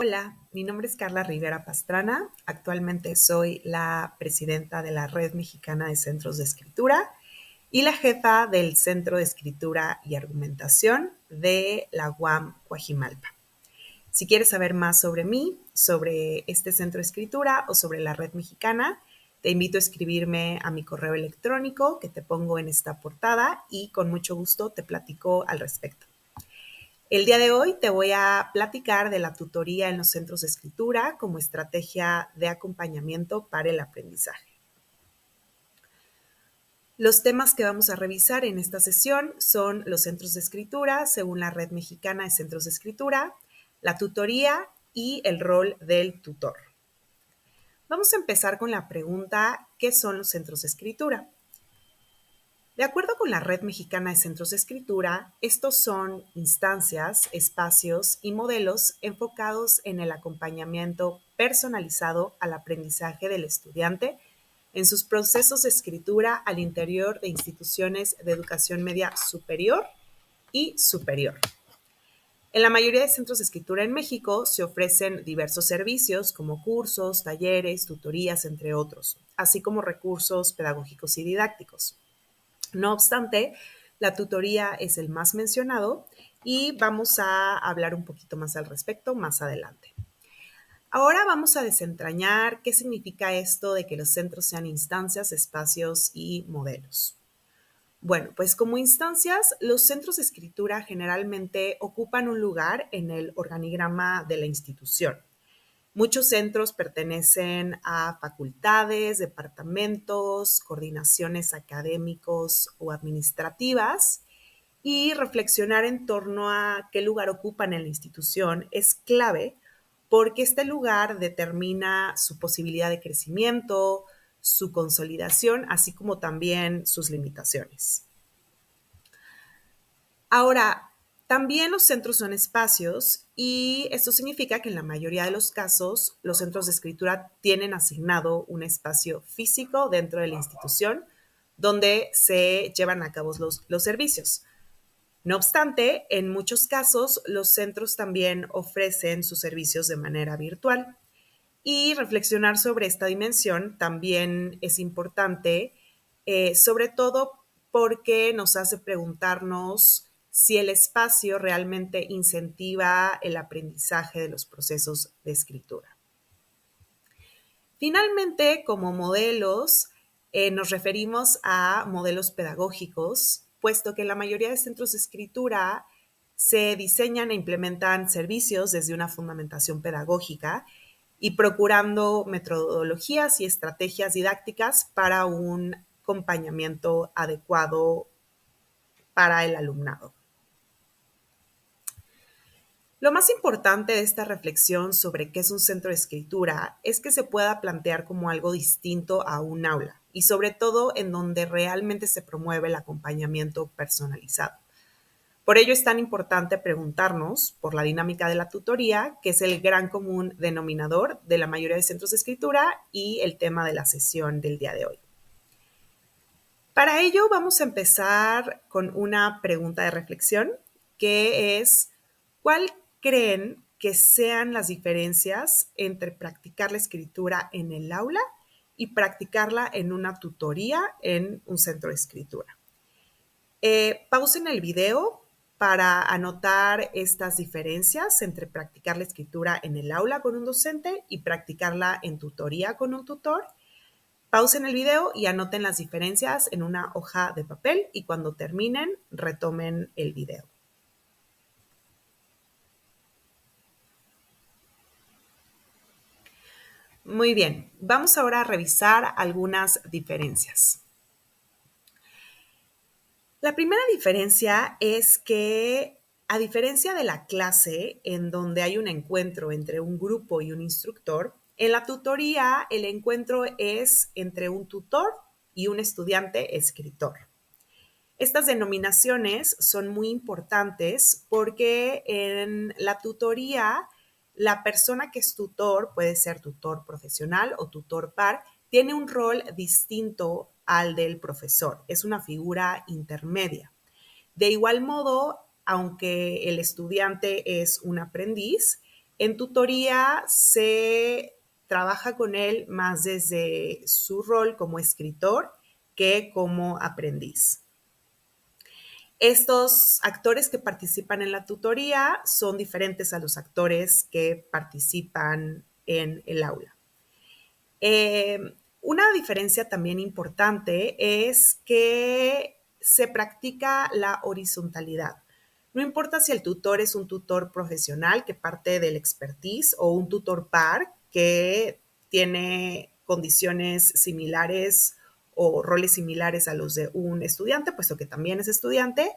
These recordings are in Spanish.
Hola, mi nombre es Carla Rivera Pastrana. Actualmente soy la presidenta de la Red Mexicana de Centros de Escritura y la jefa del Centro de Escritura y Argumentación de la UAM Coajimalpa. Si quieres saber más sobre mí, sobre este centro de escritura o sobre la Red Mexicana, te invito a escribirme a mi correo electrónico que te pongo en esta portada y con mucho gusto te platico al respecto. El día de hoy te voy a platicar de la tutoría en los centros de escritura como estrategia de acompañamiento para el aprendizaje. Los temas que vamos a revisar en esta sesión son los centros de escritura según la Red Mexicana de Centros de Escritura, la tutoría y el rol del tutor. Vamos a empezar con la pregunta, ¿qué son los centros de escritura? De acuerdo con la Red Mexicana de Centros de Escritura, estos son instancias, espacios y modelos enfocados en el acompañamiento personalizado al aprendizaje del estudiante en sus procesos de escritura al interior de instituciones de educación media superior y superior. En la mayoría de centros de escritura en México se ofrecen diversos servicios como cursos, talleres, tutorías, entre otros, así como recursos pedagógicos y didácticos. No obstante, la tutoría es el más mencionado y vamos a hablar un poquito más al respecto más adelante. Ahora vamos a desentrañar qué significa esto de que los centros sean instancias, espacios y modelos. Bueno, pues como instancias, los centros de escritura generalmente ocupan un lugar en el organigrama de la institución. Muchos centros pertenecen a facultades, departamentos, coordinaciones académicos o administrativas y reflexionar en torno a qué lugar ocupan en la institución es clave porque este lugar determina su posibilidad de crecimiento, su consolidación, así como también sus limitaciones. Ahora, también los centros son espacios y esto significa que en la mayoría de los casos los centros de escritura tienen asignado un espacio físico dentro de la institución donde se llevan a cabo los servicios. No obstante, en muchos casos los centros también ofrecen sus servicios de manera virtual y reflexionar sobre esta dimensión también es importante, sobre todo porque nos hace preguntarnos si el espacio realmente incentiva el aprendizaje de los procesos de escritura. Finalmente, como modelos, nos referimos a modelos pedagógicos, puesto que en la mayoría de centros de escritura se diseñan e implementan servicios desde una fundamentación pedagógica y procurando metodologías y estrategias didácticas para un acompañamiento adecuado para el alumnado. Lo más importante de esta reflexión sobre qué es un centro de escritura es que se pueda plantear como algo distinto a un aula y sobre todo en donde realmente se promueve el acompañamiento personalizado. Por ello es tan importante preguntarnos por la dinámica de la tutoría, que es el gran común denominador de la mayoría de centros de escritura y el tema de la sesión del día de hoy. Para ello vamos a empezar con una pregunta de reflexión, que es, ¿cuál creen que sean las diferencias entre practicar la escritura en el aula y practicarla en una tutoría en un centro de escritura? Pausen el video para anotar estas diferencias entre practicar la escritura en el aula con un docente y practicarla en tutoría con un tutor. Pausen el video y anoten las diferencias en una hoja de papel y cuando terminen, retomen el video. Muy bien, vamos ahora a revisar algunas diferencias. La primera diferencia es que, a diferencia de la clase, en donde hay un encuentro entre un grupo y un instructor, en la tutoría el encuentro es entre un tutor y un estudiante escritor. Estas denominaciones son muy importantes porque en la tutoría la persona que es tutor, puede ser tutor profesional o tutor par, tiene un rol distinto al del profesor, es una figura intermedia. De igual modo, aunque el estudiante es un aprendiz, En tutoría se trabaja con él más desde su rol como escritor que como aprendiz. Estos actores que participan en la tutoría son diferentes a los actores que participan en el aula. Una diferencia también importante es que se practica la horizontalidad. No importa si el tutor es un tutor profesional que parte del expertise o un tutor par que tiene condiciones similares o roles similares a los de un estudiante, puesto que también es estudiante.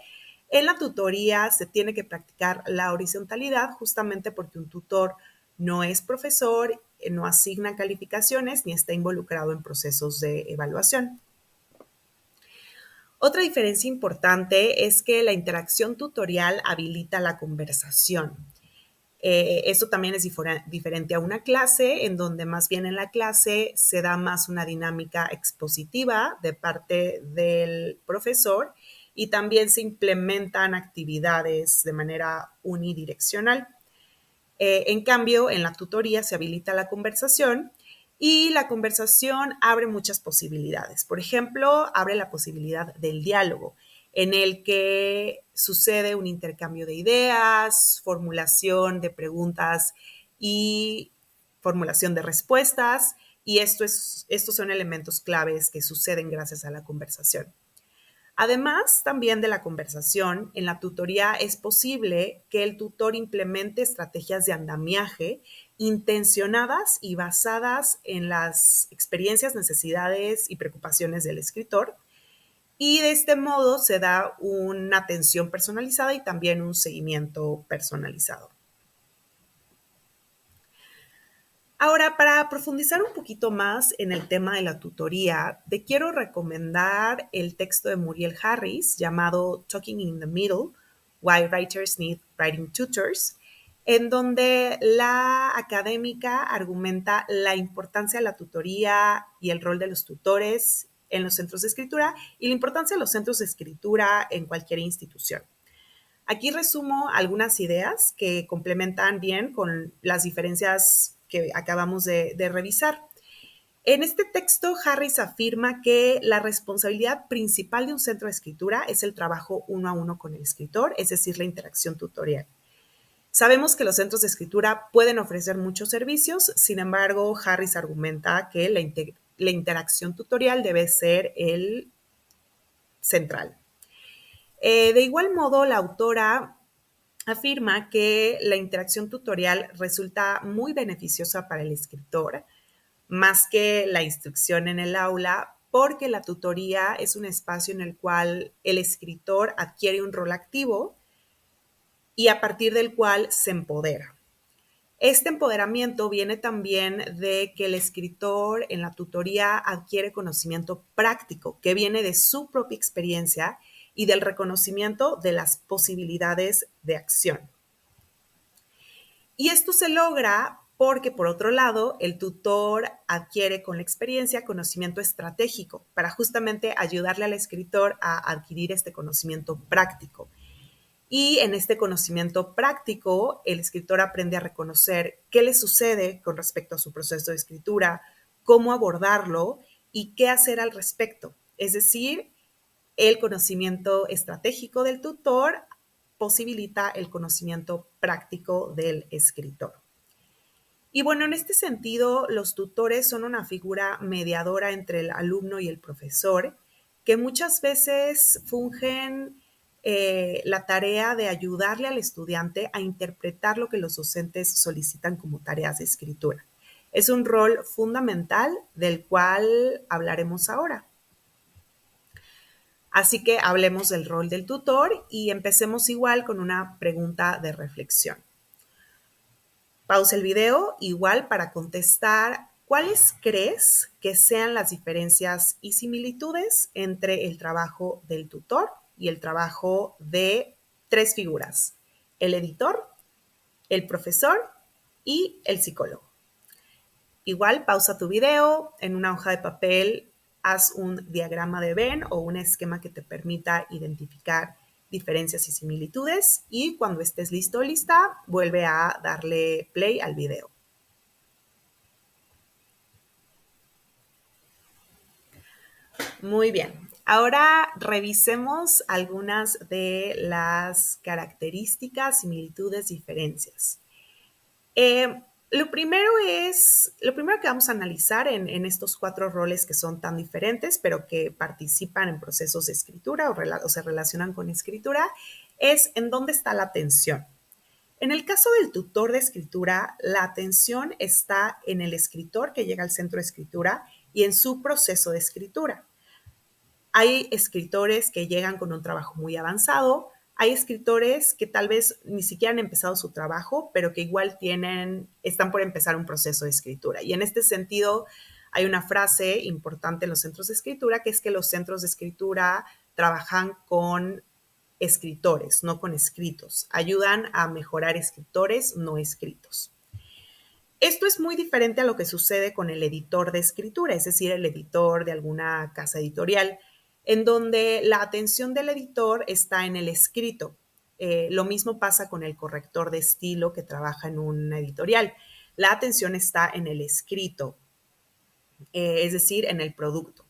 En la tutoría se tiene que practicar la horizontalidad justamente porque un tutor no es profesor, no asigna calificaciones ni está involucrado en procesos de evaluación. Otra diferencia importante es que la interacción tutorial habilita la conversación. Esto también es diferente a una clase, en donde más bien en la clase se da más una dinámica expositiva de parte del profesor y también se implementan actividades de manera unidireccional. En cambio, en la tutoría se habilita la conversación y la conversación abre muchas posibilidades. Por ejemplo, abre la posibilidad del diálogo, en el que sucede un intercambio de ideas, formulación de preguntas y formulación de respuestas, y estos son elementos claves que suceden gracias a la conversación. Además, también de la conversación, en la tutoría es posible que el tutor implemente estrategias de andamiaje intencionadas y basadas en las experiencias, necesidades y preocupaciones del escritor. Y de este modo se da una atención personalizada y también un seguimiento personalizado. Ahora, para profundizar un poquito más en el tema de la tutoría, te quiero recomendar el texto de Muriel Harris llamado Talking in the Middle, Why Writers Need Writing Tutors, en donde la académica argumenta la importancia de la tutoría y el rol de los tutores en los centros de escritura y la importancia de los centros de escritura en cualquier institución. Aquí resumo algunas ideas que complementan bien con las diferencias que acabamos de revisar. En este texto, Harris afirma que la responsabilidad principal de un centro de escritura es el trabajo uno a uno con el escritor, es decir, la interacción tutorial. Sabemos que los centros de escritura pueden ofrecer muchos servicios, sin embargo, Harris argumenta que la interacción tutorial debe ser el central. De igual modo, la autora afirma que la interacción tutorial resulta muy beneficiosa para el escritor, más que la instrucción en el aula, porque la tutoría es un espacio en el cual el escritor adquiere un rol activo y a partir del cual se empodera. Este empoderamiento viene también de que el escritor en la tutoría adquiere conocimiento práctico que viene de su propia experiencia y del reconocimiento de las posibilidades de acción. Y esto se logra porque, por otro lado, el tutor adquiere con la experiencia conocimiento estratégico para justamente ayudarle al escritor a adquirir este conocimiento práctico. Y en este conocimiento práctico, el escritor aprende a reconocer qué le sucede con respecto a su proceso de escritura, cómo abordarlo y qué hacer al respecto. Es decir, el conocimiento estratégico del tutor posibilita el conocimiento práctico del escritor. Y bueno, en este sentido, los tutores son una figura mediadora entre el alumno y el profesor, que muchas veces fungen la tarea de ayudarle al estudiante a interpretar lo que los docentes solicitan como tareas de escritura. Es un rol fundamental del cual hablaremos ahora. Así que hablemos del rol del tutor y empecemos igual con una pregunta de reflexión. Pausa el video igual para contestar cuáles crees que sean las diferencias y similitudes entre el trabajo del tutor y el trabajo de tres figuras: el editor, el profesor y el psicólogo. Igual pausa tu video, en una hoja de papel haz un diagrama de Venn o un esquema que te permita identificar diferencias y similitudes, y cuando estés listo o lista, vuelve a darle play al video. Muy bien, ahora revisemos algunas de las características, similitudes, diferencias. Lo primero que vamos a analizar en estos 4 roles que son tan diferentes, pero que participan en procesos de escritura o se relacionan con escritura, es en dónde está la atención. En el caso del tutor de escritura, la atención está en el escritor que llega al centro de escritura y en su proceso de escritura. Hay escritores que llegan con un trabajo muy avanzado, hay escritores que tal vez ni siquiera han empezado su trabajo, pero que igual están por empezar un proceso de escritura. Y en este sentido, hay una frase importante en los centros de escritura, que es que los centros de escritura trabajan con escritores, no con escritos. Ayudan a mejorar escritores no escritos. Esto es muy diferente a lo que sucede con el editor de escritura, es decir, el editor de alguna casa editorial, en donde la atención del editor está en el escrito. Lo mismo pasa con el corrector de estilo que trabaja en una editorial. La atención está en el escrito, es decir, en el producto.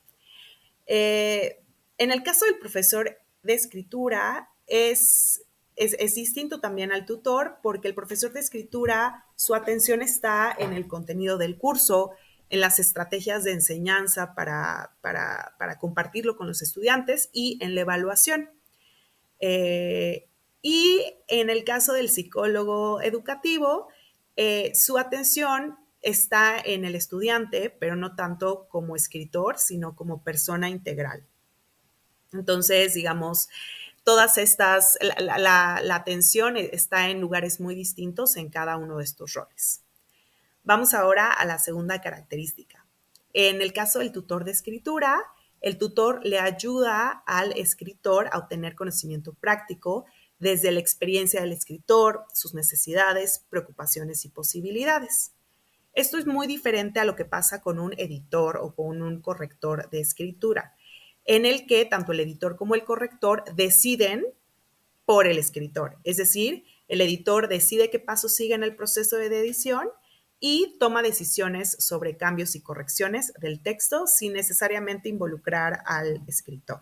En el caso del profesor de escritura es distinto también al tutor porque el profesor de escritura, su atención está en el contenido del curso, en las estrategias de enseñanza para compartirlo con los estudiantes y en la evaluación. Y en el caso del psicólogo educativo, su atención está en el estudiante, pero no tanto como escritor, sino como persona integral. Entonces, digamos, todas estas, la atención está en lugares muy distintos en cada uno de estos roles. Vamos ahora a la segunda característica. En el caso del tutor de escritura, el tutor le ayuda al escritor a obtener conocimiento práctico desde la experiencia del escritor, sus necesidades, preocupaciones y posibilidades. Esto es muy diferente a lo que pasa con un editor o con un corrector de escritura, en el que tanto el editor como el corrector deciden por el escritor. Es decir, el editor decide qué pasos sigue en el proceso de edición y toma decisiones sobre cambios y correcciones del texto sin necesariamente involucrar al escritor.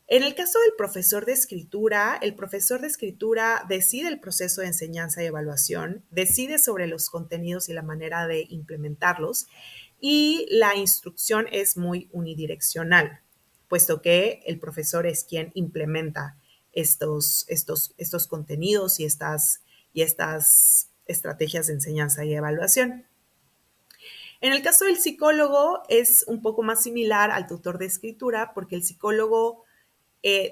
En el caso del profesor de escritura, el profesor de escritura decide el proceso de enseñanza y evaluación, decide sobre los contenidos y la manera de implementarlos, y la instrucción es muy unidireccional, puesto que el profesor es quien implementa estos contenidos y estas estrategias de enseñanza y evaluación. En el caso del psicólogo es un poco más similar al tutor de escritura porque el psicólogo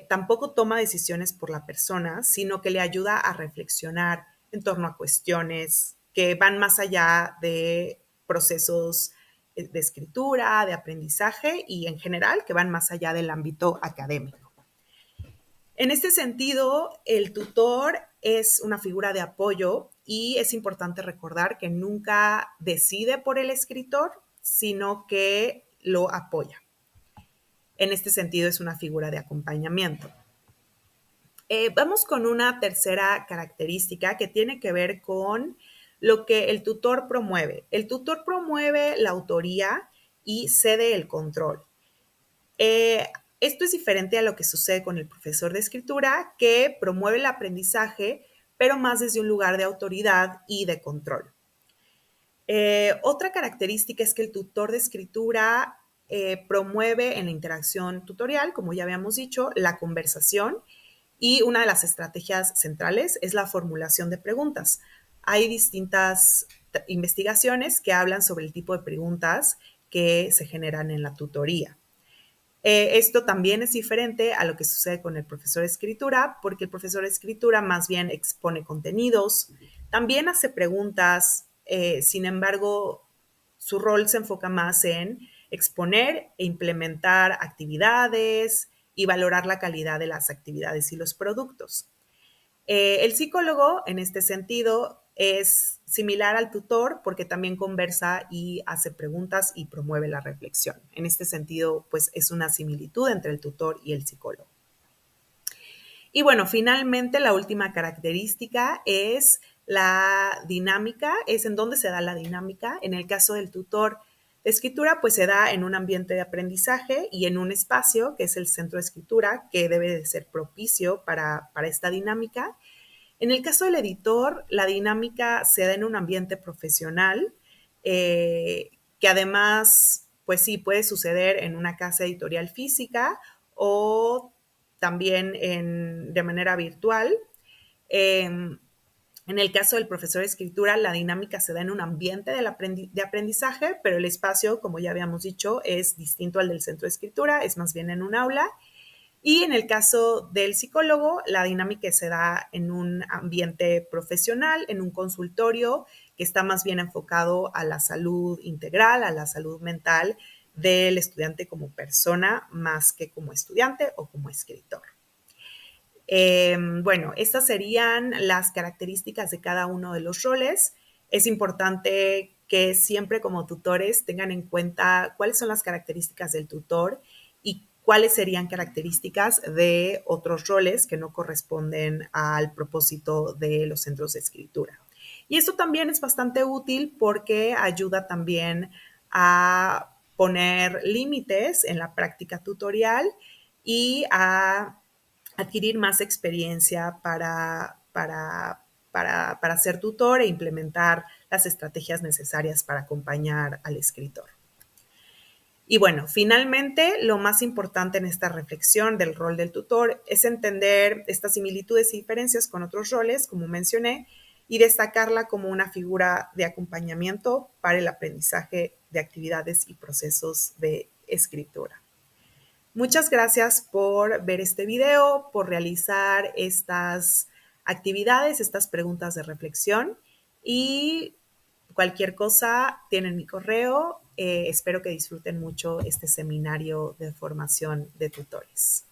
tampoco toma decisiones por la persona, sino que le ayuda a reflexionar en torno a cuestiones que van más allá de procesos de escritura, de aprendizaje y en general que van más allá del ámbito académico. En este sentido, el tutor es una figura de apoyo y es importante recordar que nunca decide por el escritor, sino que lo apoya. En este sentido, es una figura de acompañamiento. Vamos con una tercera característica que tiene que ver con lo que el tutor promueve. El tutor promueve la autoría y cede el control. Esto es diferente a lo que sucede con el profesor de escritura, que promueve el aprendizaje, pero más desde un lugar de autoridad y de control. Otra característica es que el tutor de escritura promueve en la interacción tutorial, como ya habíamos dicho, la conversación, y una de las estrategias centrales es la formulación de preguntas. Hay distintas investigaciones que hablan sobre el tipo de preguntas que se generan en la tutoría. Esto también es diferente a lo que sucede con el profesor de escritura, porque el profesor de escritura más bien expone contenidos, también hace preguntas, sin embargo, su rol se enfoca más en exponer e implementar actividades y valorar la calidad de las actividades y los productos. El psicólogo, en este sentido, es similar al tutor porque también conversa y hace preguntas y promueve la reflexión. En este sentido, pues es una similitud entre el tutor y el psicólogo. Y bueno, finalmente la última característica es la dinámica, es en dónde se da la dinámica. En el caso del tutor de escritura, pues se da en un ambiente de aprendizaje y en un espacio, que es el centro de escritura, que debe de ser propicio para esta dinámica. En el caso del editor, la dinámica se da en un ambiente profesional, que además, pues sí, puede suceder en una casa editorial física o también de manera virtual. En el caso del profesor de escritura, la dinámica se da en un ambiente de aprendizaje, pero el espacio, como ya habíamos dicho, es distinto al del centro de escritura, es más bien en un aula. Y en el caso del psicólogo, la dinámica se da en un ambiente profesional, en un consultorio que está más bien enfocado a la salud integral, a la salud mental del estudiante como persona, más que como estudiante o como escritor. Bueno, estas serían las características de cada uno de los roles. Es importante que siempre como tutores tengan en cuenta cuáles son las características del tutor y cuáles serían características de otros roles que no corresponden al propósito de los centros de escritura. Y esto también es bastante útil porque ayuda también a poner límites en la práctica tutorial y a adquirir más experiencia para ser tutor e implementar las estrategias necesarias para acompañar al escritor. Y bueno, finalmente, lo más importante en esta reflexión del rol del tutor es entender estas similitudes y diferencias con otros roles, como mencioné, y destacarla como una figura de acompañamiento para el aprendizaje de actividades y procesos de escritura. Muchas gracias por ver este video, por realizar estas actividades, estas preguntas de reflexión y cualquier cosa tienen mi correo. Espero que disfruten mucho este seminario de formación de tutores.